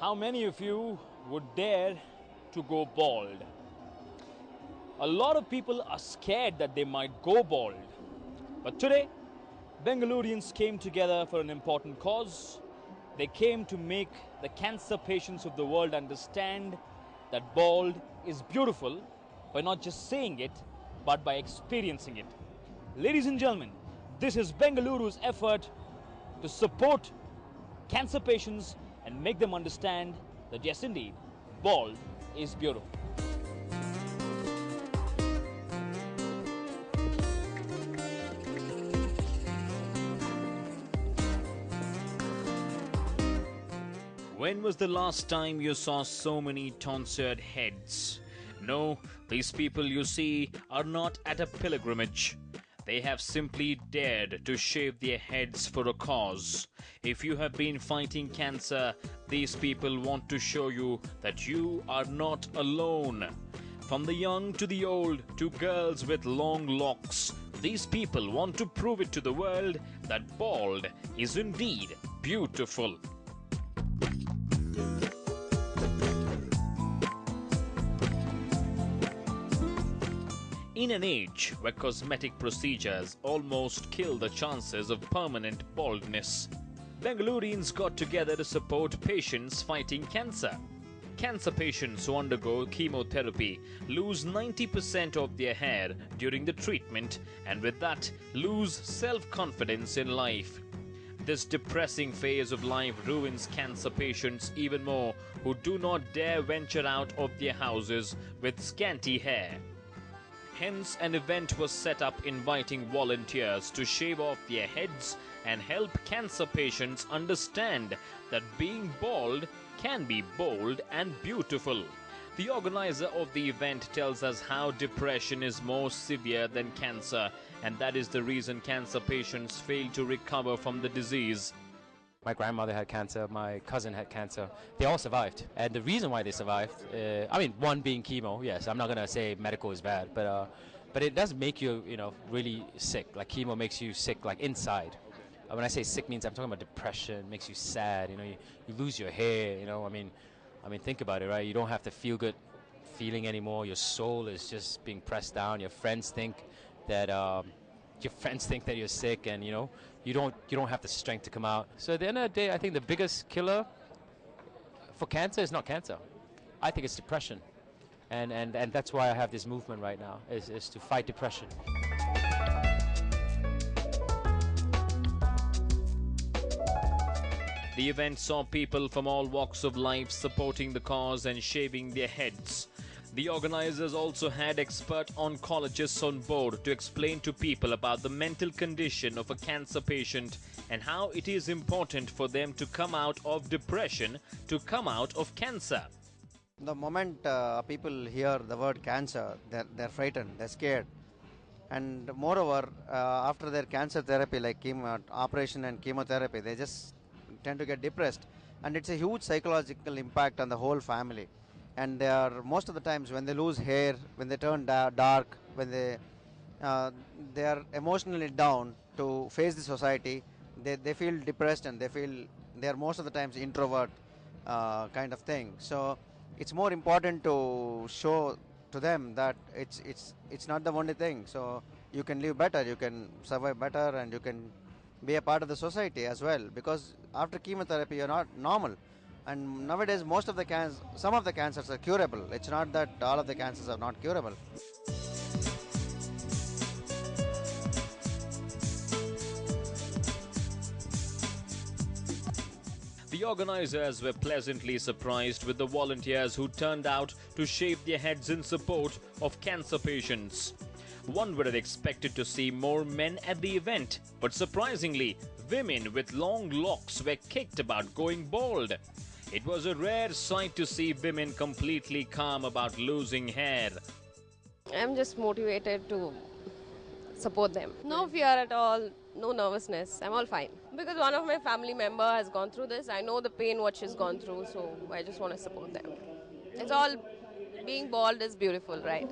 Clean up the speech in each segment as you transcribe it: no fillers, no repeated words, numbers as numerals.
How many of you would dare to go bald? A lot of people are scared that they might go bald. But today, Bangaloreans came together for an important cause. They came to make the cancer patients of the world understand that bald is beautiful by not just saying it, but by experiencing it. Ladies and gentlemen, this is Bengaluru's effort to support cancer patients and make them understand that yes indeed, bald is beautiful. When was the last time you saw so many tonsured heads? No, these people you see are not at a pilgrimage. They have simply dared to shave their heads for a cause. If you have been fighting cancer, these people want to show you that you are not alone. From the young to the old to girls with long locks, these people want to prove it to the world that bald is indeed beautiful. In an age where cosmetic procedures almost kill the chances of permanent baldness, Bangaloreans got together to support patients fighting cancer. Cancer patients who undergo chemotherapy lose 90% of their hair during the treatment and with that lose self-confidence in life. This depressing phase of life ruins cancer patients even more who do not dare venture out of their houses with scanty hair. Hence, an event was set up inviting volunteers to shave off their heads and help cancer patients understand that being bald can be bold and beautiful. The organizer of the event tells us how depression is more severe than cancer, and that is the reason cancer patients fail to recover from the disease. My grandmother had cancer, my cousin had cancer. They all survived. And the reason why they survived, one being chemo, yes, I'm not going to say medical is bad, but it does make you, really sick. Like chemo makes you sick, like inside. When I say sick means I'm talking about depression, makes you sad, you lose your hair, I mean, think about it, right? You don't have the feel good feeling anymore. Your soul is just being pressed down. Your friends think that you're sick, and you don't have the strength to come out. So at the end of the day, I think the biggest killer for cancer is not cancer. I think it's depression, and that's why I have this movement right now is to fight depression. The event saw people from all walks of life supporting the cause and shaving their heads. The organizers also had expert oncologists on board to explain to people about the mental condition of a cancer patient and how it is important for them to come out of depression, to come out of cancer. The moment people hear the word cancer, they're frightened, they're scared. And moreover, after their cancer therapy like operation and chemotherapy, they just tend to get depressed. And it's a huge psychological impact on the whole family. And they are most of the times when they lose hair, when they turn dark, when they are emotionally down to face the society, they feel depressed and they are most of the times introvert kind of thing. So it's more important to show to them that it's not the only thing. So you can live better, you can survive better, and you can be a part of the society as well. Because after chemotherapy, you're not normal. And nowadays, some of the cancers are curable. It's not that all of the cancers are not curable. The organizers were pleasantly surprised with the volunteers who turned out to shave their heads in support of cancer patients. One would have expected to see more men at the event, but surprisingly, women with long locks were kicked about going bald. It was a rare sight to see women completely calm about losing hair. I'm just motivated to support them. No fear at all, no nervousness. I'm all fine. Because one of my family member has gone through this. I know the pain what she's gone through, so I just want to support them. It's all, being bald is beautiful, right?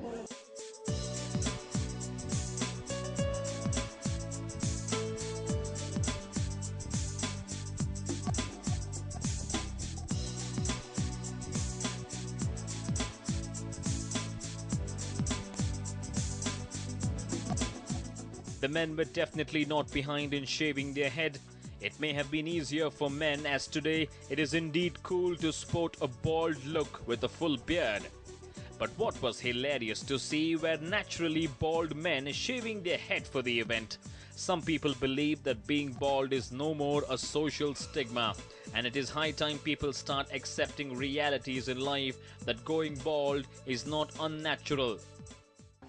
The men were definitely not behind in shaving their head. It may have been easier for men, as today it is indeed cool to sport a bald look with a full beard. But what was hilarious to see were naturally bald men shaving their head for the event. Some people believe that being bald is no more a social stigma, and it is high time people start accepting realities in life that going bald is not unnatural.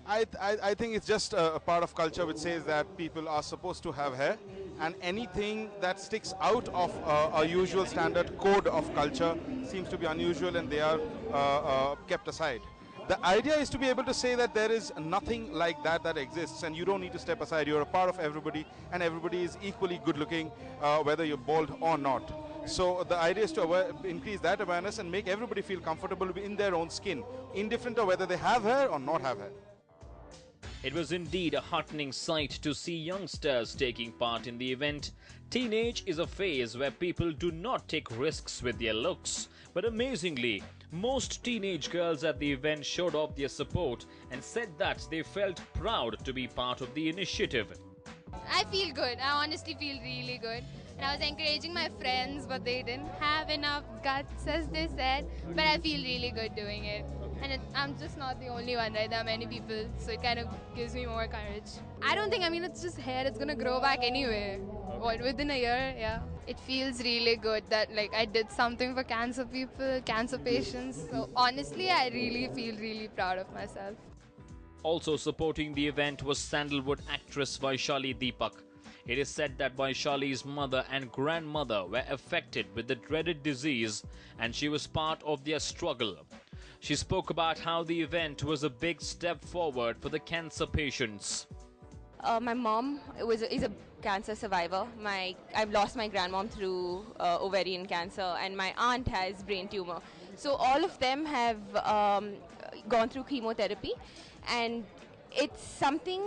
I think it's just a part of culture which says that people are supposed to have hair, and anything that sticks out of a usual standard code of culture seems to be unusual, and they are kept aside. The idea is to be able to say that there is nothing like that exists, and you don't need to step aside. You're a part of everybody, and everybody is equally good looking, whether you're bald or not. So the idea is to increase that awareness and make everybody feel comfortable in their own skin, indifferent of whether they have hair or not have hair. It was indeed a heartening sight to see youngsters taking part in the event. Teenage is a phase where people do not take risks with their looks. But amazingly, most teenage girls at the event showed off their support and said that they felt proud to be part of the initiative. I feel good. I honestly feel really good. And I was encouraging my friends, but they didn't have enough guts, as they said. But I feel really good doing it. And I'm just not the only one, right? There are many people, so it kind of gives me more courage. I don't think, it's just hair. It's going to grow back anyway. What, within a year? Yeah. It feels really good that I did something for cancer people, cancer patients. So honestly, I really feel really proud of myself. Also supporting the event was Sandalwood actress Vaishali Deepak. It is said that Vaishali's mother and grandmother were affected with the dreaded disease, and she was part of their struggle. She spoke about how the event was a big step forward for the cancer patients. My mom is a cancer survivor. I've lost my grandmom through ovarian cancer, and my aunt has brain tumor. So all of them have gone through chemotherapy, and it's something.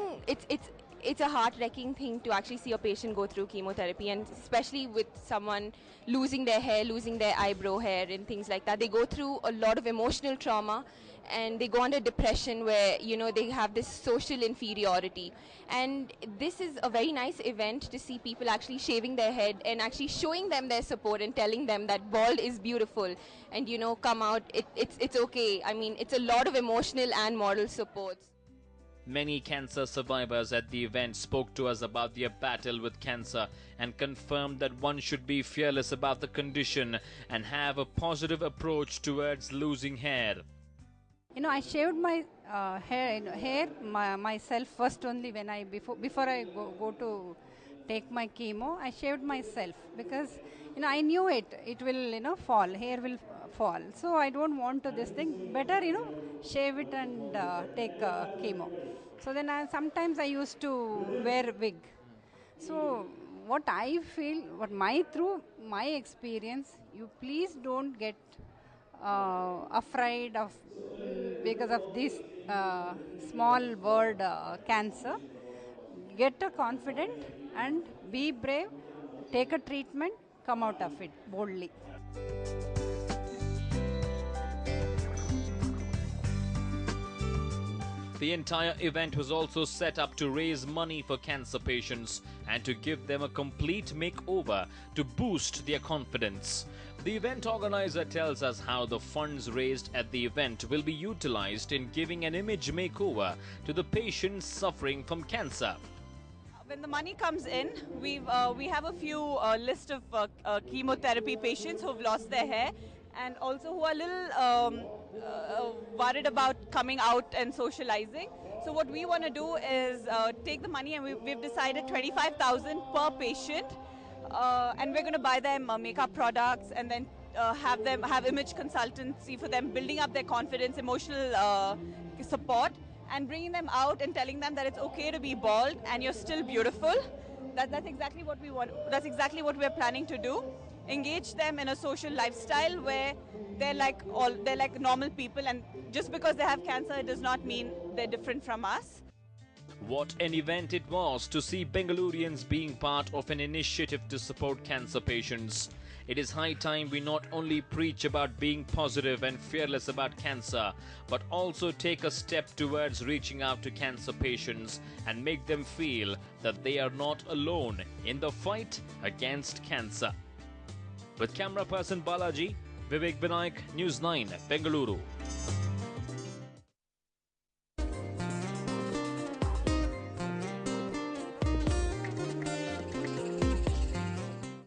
It's a heart-wrecking thing to actually see a patient go through chemotherapy, and especially with someone losing their hair, losing their eyebrow hair and things like that. They go through a lot of emotional trauma, and they go under depression where, they have this social inferiority. And this is a very nice event to see people actually shaving their head and actually showing them their support and telling them that bald is beautiful and, come out, it's okay. It's a lot of emotional and moral support. Many cancer survivors at the event spoke to us about their battle with cancer and confirmed that one should be fearless about the condition and have a positive approach towards losing hair. I shaved my hair myself first only when before I go to take my chemo. I shaved myself because I knew it will fall, hair will fall. So I don't want to this thing. Better shave it and take chemo. So then sometimes I used to wear wig. So what I feel, through my experience, you please don't get afraid of because of this small word cancer. Get a confident and be brave, take a treatment, come out of it boldly. The entire event was also set up to raise money for cancer patients and to give them a complete makeover to boost their confidence. The event organizer tells us how the funds raised at the event will be utilized in giving an image makeover to the patients suffering from cancer. When the money comes in, we have a few list of chemotherapy patients who have lost their hair and also who are a little worried about coming out and socializing. So what we want to do is take the money, and we've decided 25,000 per patient, and we're going to buy them makeup products and then have image consultancy for them, building up their confidence, emotional support, and bringing them out and telling them that it's okay to be bald and you're still beautiful. That's exactly what we want. That's exactly what we're planning to do. Engage them in a social lifestyle where they're like normal people, and just because they have cancer, it does not mean they're different from us. What an event it was to see Bangaloreans being part of an initiative to support cancer patients. It is high time we not only preach about being positive and fearless about cancer, but also take a step towards reaching out to cancer patients and make them feel that they are not alone in the fight against cancer. With camera person Balaji, Vivek Vinayak, News 9, Bengaluru.